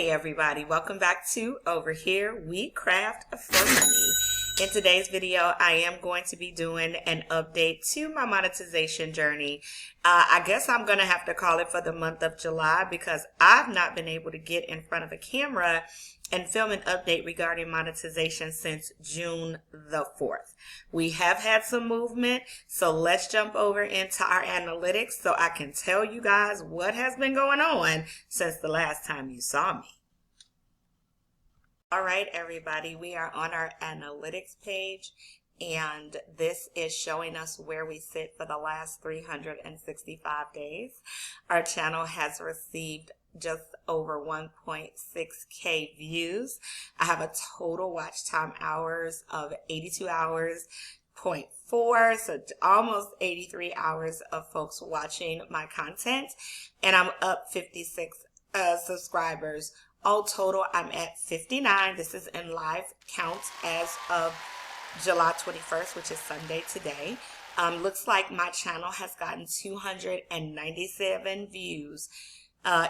Hey everybody, welcome back to Over Here We Craft for Money. In today's video, I am going to be doing an update to my monetization journey. I guess I'm going to have to call it for the month of July because I've not been able to get in front of a camera and film an update regarding monetization since June the 4th. We have had some movement, so let's jump over into our analytics so I can tell you guys what has been going on since the last time you saw me. All right, everybody, we are on our analytics page, and this is showing us where we sit for the last 365 days. Our channel has received just over 1.6K views. I have a total watch time hours of 82 hours. 0.4, so almost 83 hours of folks watching my content, and I'm up 56 subscribers. All total, I'm at 59. This is in live count as of July 21st, which is Sunday today. Looks like my channel has gotten 297 views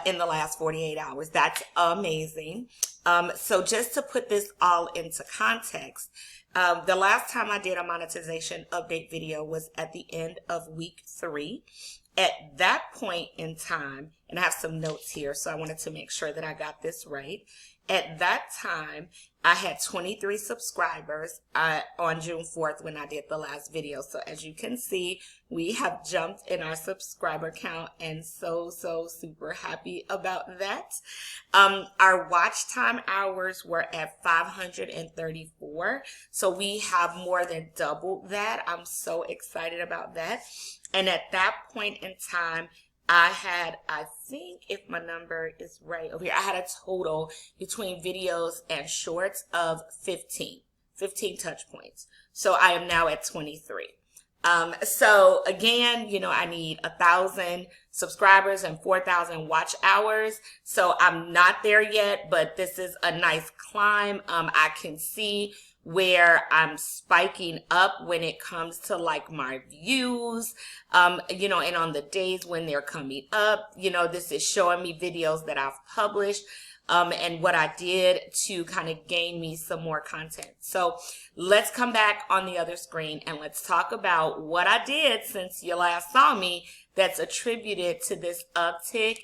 in the last 48 hours. That's amazing. So just to put this all into context, the last time I did a monetization update video was at the end of week 3. At that point in time, and I have some notes here, so I wanted to make sure that I got this right. At that time, I had 23 subscribers on June 4th when I did the last video. So as you can see, we have jumped in our subscriber count, and so super happy about that. Our watch time hours were at 534. So we have more than doubled that. I'm so excited about that. And at that point in time, I had, I think if my number is right over here, I had a total between videos and shorts of 15 touch points. So I am now at 23. So again, you know, I need 1,000 subscribers and 4,000 watch hours. So I'm not there yet, but this is a nice climb. I can see where I'm spiking up when it comes to like my views, you know, and on the days when they're coming up, you know, this is showing me videos that I've published, and what I did to kind of gain me some more content. So let's come back on the other screen and let's talk about what I did since you last saw me that's attributed to this uptick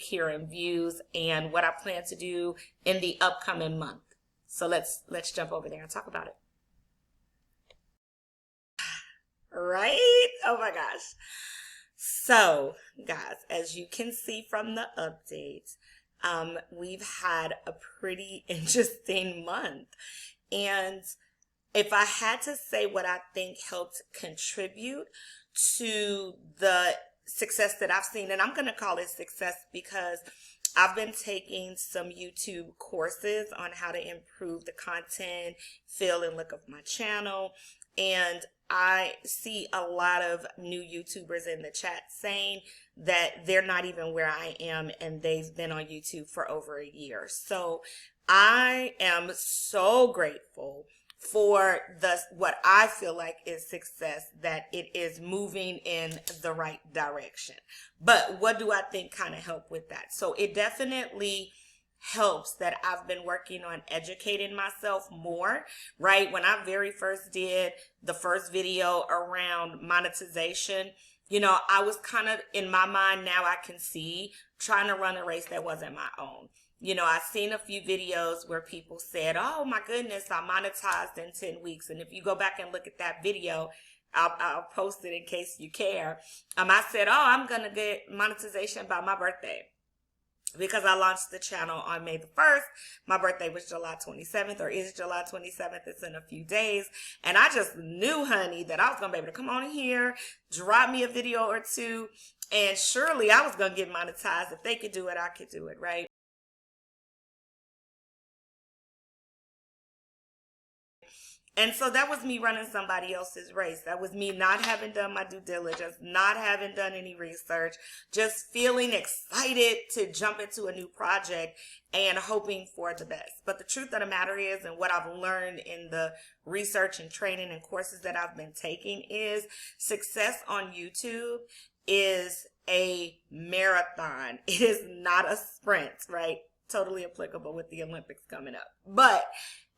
here in views and what I plan to do in the upcoming month. So let's jump over there and talk about it. Right? Oh my gosh. So guys, as you can see from the updates, we've had a pretty interesting month. And if I had to say what I think helped contribute to the success that I've seen, and I'm going to call it success because I've been taking some YouTube courses on how to improve the content, feel and look of my channel. And I see a lot of new YouTubers in the chat saying that they're not even where I am and they've been on YouTube for over a year. So I am so grateful for what I feel like is success, that it is moving in the right direction. But what do I think kind of helped with that? So it definitely helps that I've been working on educating myself more, right? When I very first did the first video around monetization, you know, I was kind of, in my mind now I can see, trying to run a race that wasn't my own. You know, I've seen a few videos where people said, oh my goodness, I monetized in 10 weeks. And if you go back and look at that video, I'll post it in case you care. I said, oh, I'm going to get monetization by my birthday because I launched the channel on May the 1st. My birthday was July 27th, or is July 27th. It's in a few days. And I just knew, honey, that I was going to be able to come on here, drop me a video or two, and surely I was going to get monetized. If they could do it, I could do it, right? And so that was me running somebody else's race. That was me not having done my due diligence, not having done any research, just feeling excited to jump into a new project and hoping for the best. But the truth of the matter is, and what I've learned in the research and training and courses that I've been taking, is success on YouTube is a marathon. It is not a sprint, right? totally applicable with the Olympics coming up. But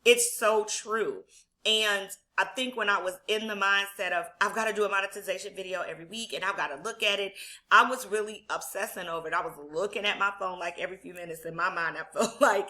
it's so true. And I think when I was in the mindset of, I've got to do a monetization video every week and I've got to look at it, I was really obsessing over it. I was looking at my phone like every few minutes. In my mind, I felt like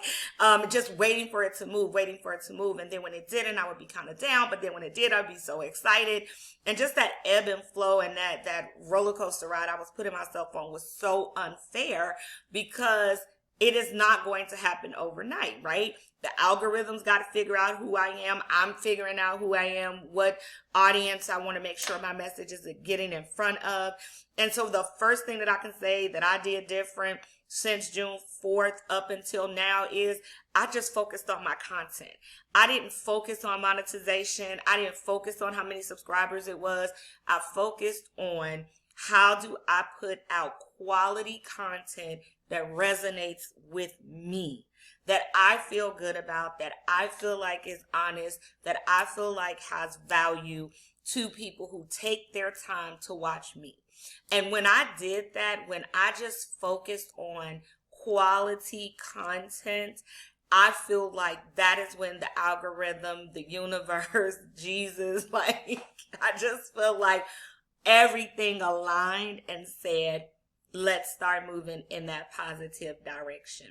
just waiting for it to move. And then when it didn't, I would be kind of down. But then when it did, I'd be so excited. And just that ebb and flow and that roller coaster ride I was putting myself on was so unfair, because it is not going to happen overnight, right? The algorithms got to figure out who I am. I'm figuring out who I am, what audience I want to make sure my message is getting in front of. And so the first thing that I can say that I did different since June 4th up until now is I just focused on my content. I didn't focus on monetization. I didn't focus on how many subscribers it was. I focused on how do I put out quality content that resonates with me, that I feel good about, that I feel like is honest, that I feel like has value to people who take their time to watch me. And when I did that, when I just focused on quality content, I feel like that is when the algorithm, the universe, Jesus, like, I just feel like everything aligned and said, let's start moving in that positive direction.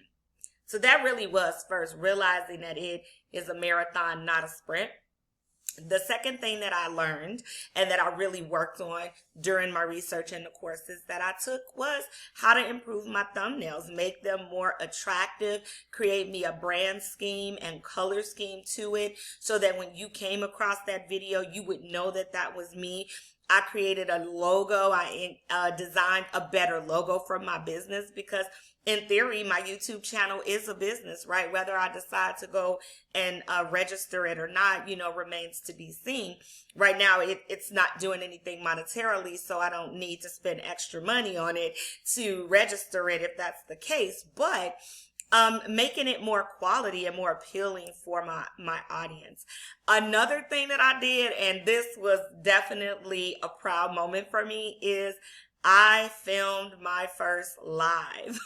So that really was first, realizing that it is a marathon, not a sprint. The second thing that I learned and that I really worked on during my research and the courses that I took was how to improve my thumbnails, make them more attractive, create me a brand scheme and color scheme to it so that when you came across that video, you would know that that was me. I created a logo. I designed a better logo for my business, because in theory, my YouTube channel is a business, right? Whether I decide to go and register it or not, remains to be seen. Right now, it's not doing anything monetarily, so I don't need to spend extra money on it to register it if that's the case. But making it more quality and more appealing for my audience. Another thing that I did, and this was definitely a proud moment for me, is I filmed my first live.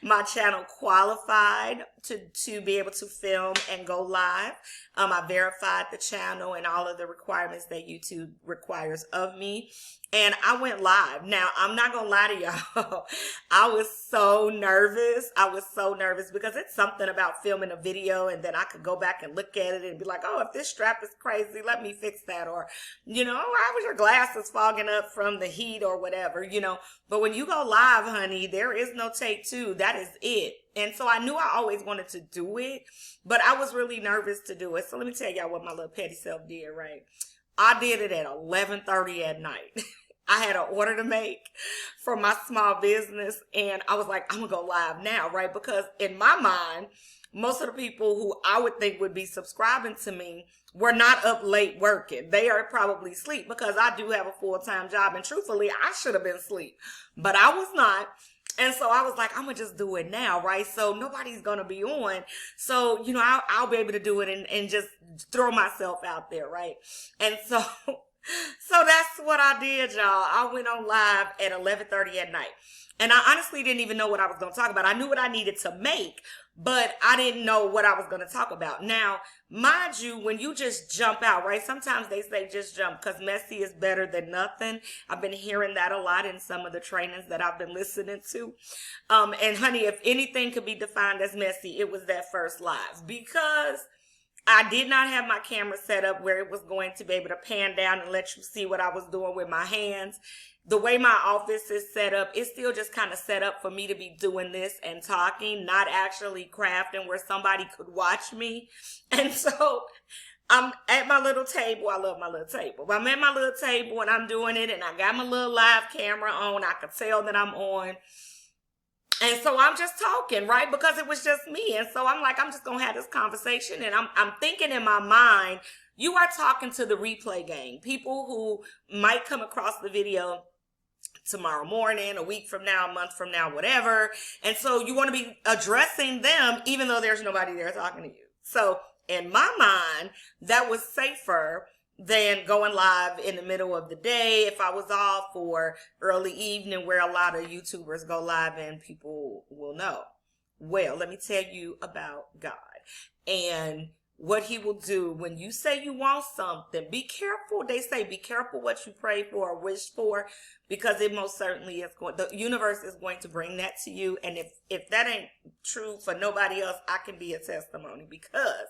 My channel qualified to be able to film and go live. I verified the channel and all of the requirements that YouTube requires of me. And I went live. Now, I'm not going to lie to y'all. I was so nervous. Because it's something about filming a video and then I could go back and look at it and be like, oh, if this strap is crazy, let me fix that. Or, why was your glasses fogging up from the heat or whatever, But when you go live, honey, there is no take two. That is it. And so I knew I always wanted to do it, but I was really nervous to do it. So let me tell y'all what my little petty self did, right? I did it at 11:30 at night. I had an order to make for my small business, and I was like, I'm going to go live now, right? Because in my mind, most of the people who I would think would be subscribing to me were not up late working. They are probably asleep, because I do have a full-time job, and truthfully, I should have been asleep, but I was not. And so I was like, I'm going to just do it now, right? So nobody's going to be on. So, I'll be able to do it and just throw myself out there, right? And so that's what I did, y'all. I went on live at 11:30 at night. And I honestly didn't even know what I was going to talk about. I knew what I needed to make, but I didn't know what I was going to talk about. Now, mind you, when you just jump out, right? Sometimes they say just jump because messy is better than nothing. I've been hearing that a lot in some of the trainings that I've been listening to. And honey, if anything could be defined as messy, it was that first live, because I did not have my camera set up where it was going to be able to pan down and let you see what I was doing with my hands. The way my office is set up, it's still just kind of set up for me to be doing this and talking, not actually crafting where somebody could watch me. And so I'm at my little table. I love my little table. I'm at my little table and I'm doing it, and I got my little live camera on. I could tell that I'm on. And so I'm just talking, right? Because it was just me. And so I'm like, I'm just going to have this conversation. And I'm thinking in my mind, you are talking to the replay gang, people who might come across the video tomorrow morning, a week from now, a month from now, whatever. And so you want to be addressing them even though there's nobody there talking to you. So in my mind, that was safer than going live in the middle of the day if I was off, or early evening where a lot of YouTubers go live and people will know. Well, let me tell you about God and what he will do when you say you want something. Be careful. They say be careful what you pray for or wish for, because it most certainly is going, the universe is going to bring that to you. And if that ain't true for nobody else, I can be a testimony, because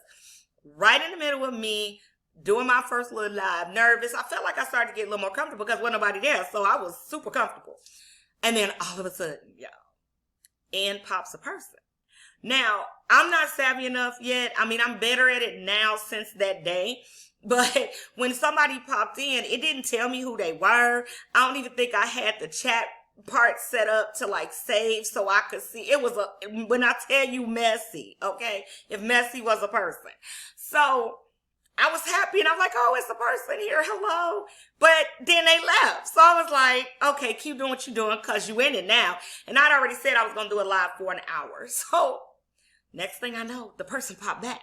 right in the middle of me doing my first little live, nervous, I felt like I started to get a little more comfortable because wasn't nobody there. So I was super comfortable. And then all of a sudden, y'all, in pops a person. Now, I'm not savvy enough yet. I mean, I'm better at it now since that day. But when somebody popped in, it didn't tell me who they were. I don't even think I had the chat part set up to like save so I could see. It was when I tell you messy, okay? If messy was a person. So I was happy and I'm like, oh, it's a person here. Hello. But then they left. So I was like, okay, keep doing what you're doing because you in it now. And I'd already said I was going to do it live for an hour. So next thing I know, the person popped back.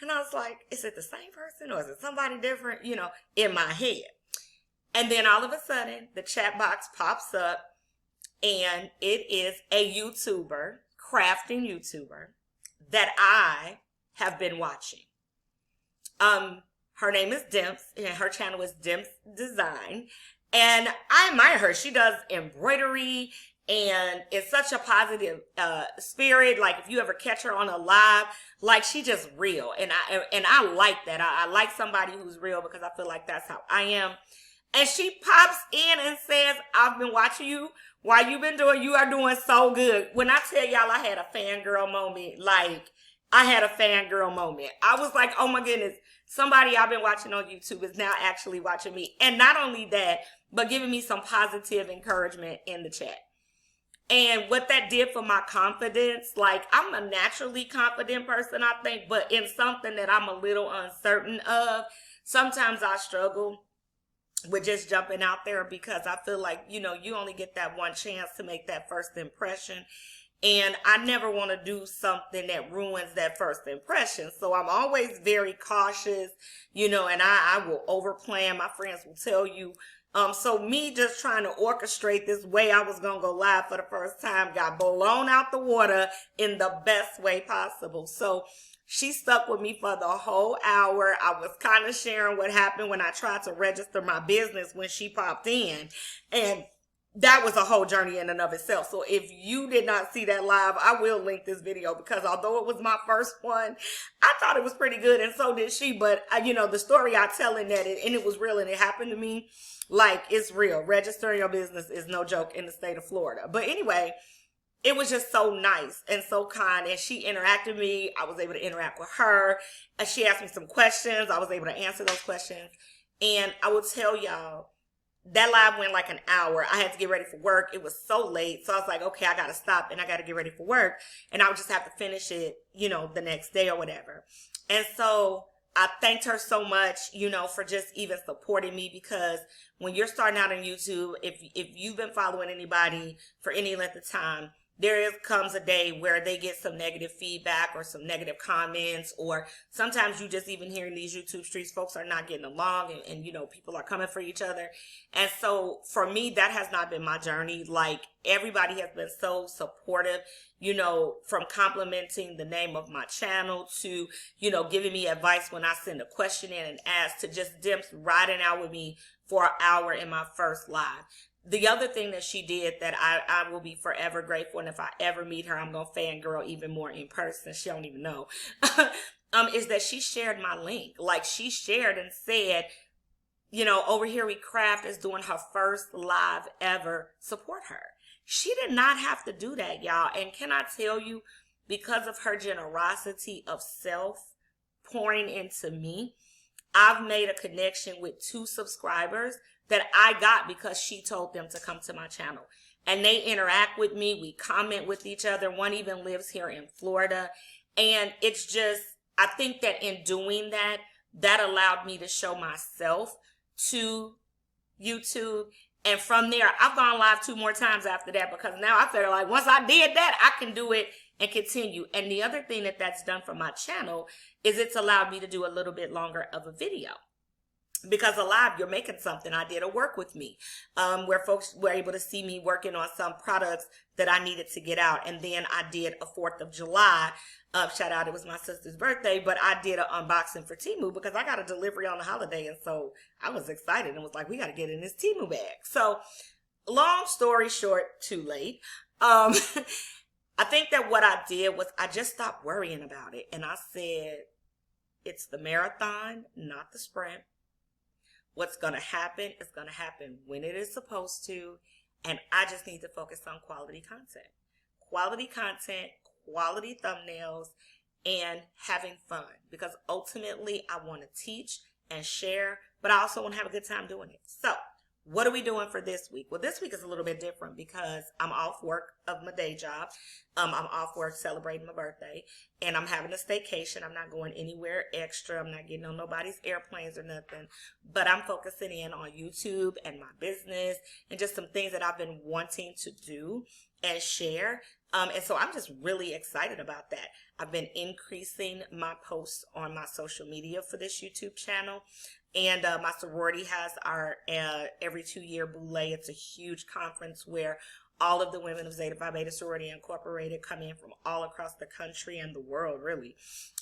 And I was like, is it the same person or is it somebody different? You know, in my head. And then all of a sudden, the chat box pops up and it is a YouTuber, crafting YouTuber, that I have been watching. Her name is Dimps and her channel is Dimps Design. And I admire her. She does embroidery and it's such a positive spirit. Like if you ever catch her on a live, like she just real. And I like that. I like somebody who's real because I feel like that's how I am. And she pops in and says, I've been watching you while you are doing so good. When I tell y'all I had a fangirl moment, like I had a fangirl moment. I was like, oh my goodness, somebody I've been watching on YouTube is now actually watching me. And not only that, but giving me some positive encouragement in the chat. And what that did for my confidence, like I'm a naturally confident person, I think, but in something that I'm a little uncertain of, sometimes I struggle with just jumping out there because I feel like, you know, you only get that one chance to make that first impression. And I never want to do something that ruins that first impression. So I'm always very cautious, you know, and I will overplan. My friends will tell you. So me just trying to orchestrate this way I was going to go live for the first time got blown out the water in the best way possible. So she stuck with me for the whole hour. I was kind of sharing what happened when I tried to register my business when she popped in. And that was a whole journey in and of itself. So if you did not see that live, I will link this video because although it was my first one, I thought it was pretty good. And so did she. But, you know, the story I tell in that, and it was real and it happened to me. Like, it's real. Registering your business is no joke in the state of Florida. But anyway, it was just so nice and so kind. And she interacted with me. I was able to interact with her. And she asked me some questions. I was able to answer those questions. And I will tell y'all, that live went like an hour. I had to get ready for work. It was so late. So I was like, okay, I got to stop and I got to get ready for work. And I would just have to finish it, you know, the next day or whatever. And so I thanked her so much, you know, for just even supporting me, because when you're starting out on YouTube, if you've been following anybody for any length of time, comes a day where they get some negative feedback or some negative comments, or sometimes you just even hear in these YouTube streets, folks are not getting along and you know, people are coming for each other. And so for me, that has not been my journey. Like everybody has been so supportive, you know, from complimenting the name of my channel to, you know, giving me advice when I send a question in and ask, to just Dimps riding out with me for an hour in my first live. The other thing that she did that I will be forever grateful, and if I ever meet her, I'm going to fangirl even more in person. She don't even know. Is that she shared my link. Like she shared and said, you know, Over Here We Craft is doing her first live ever. Support her. She did not have to do that, y'all. And can I tell you, because of her generosity of self pouring into me, I've made a connection with 2 subscribers that I got because she told them to come to my channel. And they interact with me. We comment with each other. One even lives here in Florida. And it's just, I think that in doing that, that allowed me to show myself to YouTube. And from there, I've gone live 2 more times after that, because now I feel like once I did that, I can do it and continue. And the other thing that that's done for my channel is it's allowed me to do a little bit longer of a video. because alive, you're making something. I did a work with me, where folks were able to see me working on some products that I needed to get out. And then I did a 4th of July, shout out, it was my sister's birthday, but I did an unboxing for Temu because I got a delivery on the holiday. And so I was excited and was like, we got to get in this Temu bag. So long story short, too late. I think that what I did was I just stopped worrying about it. And I said, it's the marathon, not the sprint. What's going to happen is going to happen when it is supposed to. And I just need to focus on quality content. Quality content, quality thumbnails, and having fun. Because ultimately, I want to teach and share, but I also want to have a good time doing it. So, what are we doing for this week? Well, this week is a little bit different because I'm off work of my day job. I'm off work celebrating my birthday, and I'm having a staycation. I'm not going anywhere extra. I'm not getting on nobody's airplanes or nothing, but I'm focusing in on YouTube and my business and just some things that I've been wanting to do and share. And so I'm just really excited about that. I've been increasing my posts on my social media for this YouTube channel. And my sorority has our every 2-year boule. It's a huge conference where all of the women of Zeta Phi Beta Sorority Incorporated come in from all across the country and the world, really.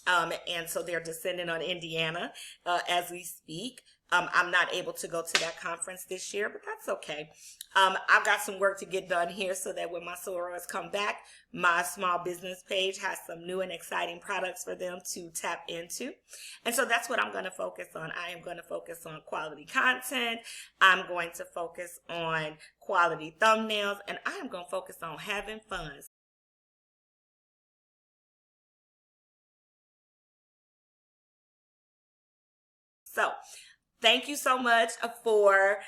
And so they're descending on Indiana as we speak. I'm not able to go to that conference this year, but that's okay. I've got some work to get done here so that when my sorors come back, my small business page has some new and exciting products for them to tap into. And so that's what I'm going to focus on. I am going to focus on quality content. I'm going to focus on quality thumbnails, and I am going to focus on having fun. So, thank you so much for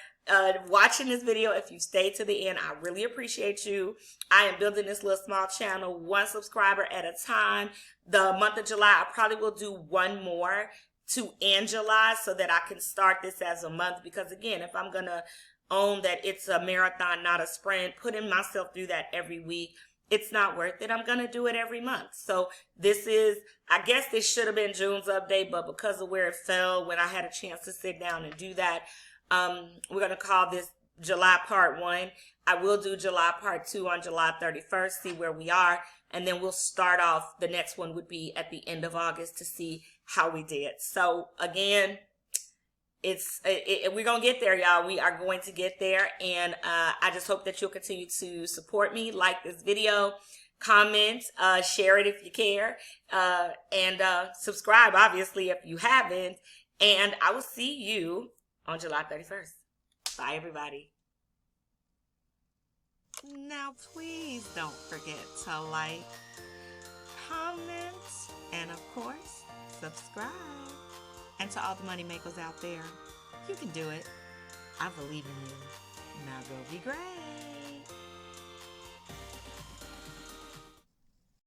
watching this video. If you stayed to the end, I really appreciate you. I am building this little small channel, 1 subscriber at a time. The month of July, I probably will do 1 more to end July so that I can start this as a month. Because again, if I'm going to own that it's a marathon, not a sprint, putting myself through that every week, it's not worth it. I'm going to do it every month. So this is, I guess this should have been June's update, but because of where it fell when I had a chance to sit down and do that, we're going to call this July part 1. I will do July part 2 on July 31st, see where we are. And then we'll start off, the next one would be at the end of August to see how we did. So again, we're going to get there, y'all. We are going to get there. And I just hope that you'll continue to support me, like this video, comment, share it if you care, and subscribe, obviously, if you haven't. And I will see you on July 31st. Bye, everybody. Now, please don't forget to like, comment, and of course, subscribe. And to all the money makers out there, you can do it. I believe in you. Now go be great.